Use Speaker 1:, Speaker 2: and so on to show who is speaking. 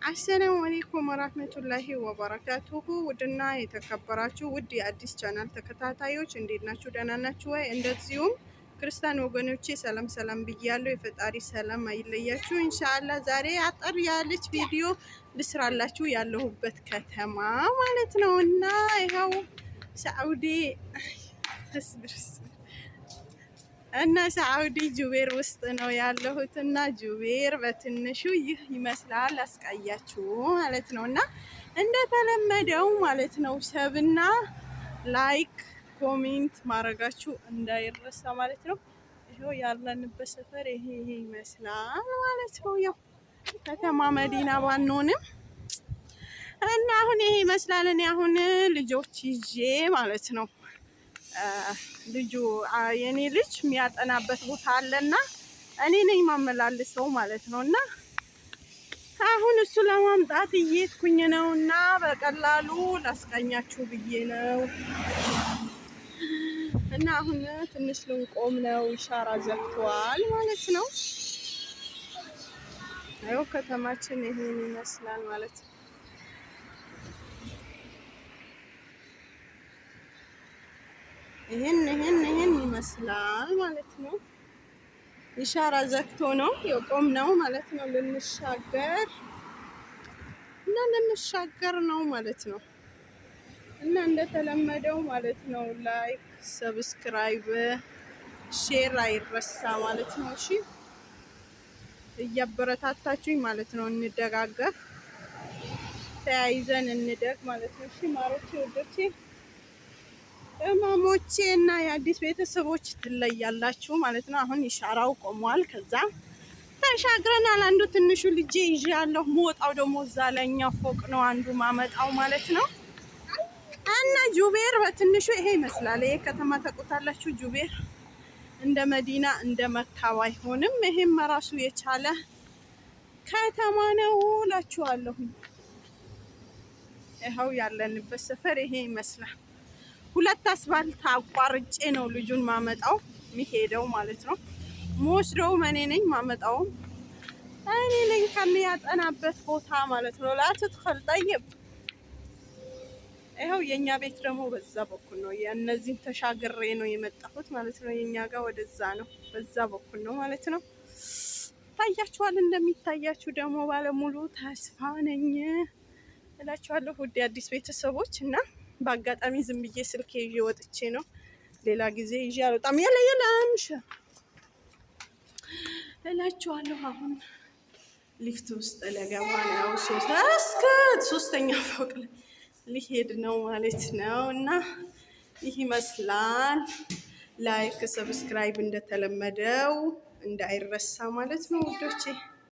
Speaker 1: አሰላሙ አለይኩም ወራህመቱላሂ ወበረካቱሁ። ውድና የተከበራችሁ ውድ የአዲስ ቻናል ተከታታዮች እንዴት ናችሁ? ደህና ናችሁ ወይ? እንደዚሁም ክርስቲያን ወገኖቼ ሰላም ሰላም ብያለሁ። የፈጣሪ ሰላም አይለያችሁ ኢንሻአላህ። ዛሬ አጠር ያለች ቪዲዮ ልስራላችሁ ያለሁበት ከተማ ማለት ነው እና ይኸው ሳዑዲ እና ሳዑዲ ጁቤር ውስጥ ነው ያለሁት እና ጁቤር በትንሹ ይህ ይመስላል። አስቃያችሁ ማለት ነው እና እንደተለመደው ማለት ነው ሰብና ላይክ ኮሜንት ማድረጋችሁ እንዳይረሳ ማለት ነው። ይሄው ያለንበት ሰፈር ይሄ ይመስላል ማለት ነው። ያው ከተማ መዲና ባንሆንም እና አሁን ይሄ ይመስላል። እኔ አሁን ልጆች ይዤ ማለት ነው ልጁ የኔ ልጅ የሚያጠናበት ቦታ አለና እኔ ነኝ ማመላልሰው ማለት ነው። እና አሁን እሱ ለማምጣት እየሄድኩኝ ነው እና በቀላሉ ላስቃኛችሁ ብዬ ነው። እና አሁን ትንሽ ልንቆም ነው፣ ኢሻራ ዘግቷል ማለት ነው። አዎ ከተማችን ይሄን ይመስላል ማለት ነው። ይሄን ይመስላል ማለት ነው። ኢሻራ ዘግቶ ነው የቆም ነው ማለት ነው። ልንሻገር ነው ማለት ነው። እና እንደተለመደው ማለት ነው ላይክ፣ ሰብስክራይብ፣ ሼር አይረሳ ማለት ነው። እሺ እያበረታታችሁኝ ማለት ነው። እንደጋገፍ፣ ተያይዘን እንደግ ማለት ነው። እሺ ማሮቼ፣ ወዶቼ፣ እማሞቼ እና የአዲስ ቤተሰቦች ትለያላችሁ ማለት ነው። አሁን ኢሻራው ቆሟል። ከዛ ተሻግረናል። አንዱ ትንሹ ልጄ ይዤ ያለሁ ሞጣው ደግሞ እዛ ላይኛው ፎቅ ነው አንዱ ማመጣው ማለት ነው። እና ጁቤር በትንሹ ይሄ ይመስላል። ይሄ ከተማ ታውቁታላችሁ። ጁቤር እንደ መዲና እንደ መካ ባይሆንም ይሄም ራሱ የቻለ ከተማ ነው እላችኋለሁ። ይኸው ያለንበት ሰፈር ይሄ ይመስላል። ሁለት አስፋልት አቋርጬ ነው ልጁን ማመጣው የሚሄደው ማለት ነው። መወስደው እኔ ነኝ፣ ማመጣውም እኔ ነኝ ከሚያጠናበት ቦታ ማለት ነው። ላትትኸል ጠይብ። ይኸው የኛ ቤት ደግሞ በዛ በኩል ነው። የእነዚህን ተሻግሬ ነው የመጣሁት ማለት ነው። የኛ ጋር ወደዛ ነው፣ በዛ በኩል ነው ማለት ነው። ታያችኋል። እንደሚታያችሁ ደግሞ ባለሙሉ ተስፋ ነኝ እላችኋለሁ ውድ አዲስ ቤተሰቦች። እና በአጋጣሚ ዝም ብዬ ስልክ ይዤ ወጥቼ ነው። ሌላ ጊዜ ይዤ አልወጣም። የለምሽ እላችኋለሁ። አሁን ሊፍት ውስጥ ለገባ ነው። ሶስተኛ ፎቅ ላይ ሊሄድ ነው ማለት ነው። እና ይህ ይመስላል። ላይክ፣ ሰብስክራይብ እንደተለመደው እንዳይረሳ ማለት ነው ውዶቼ።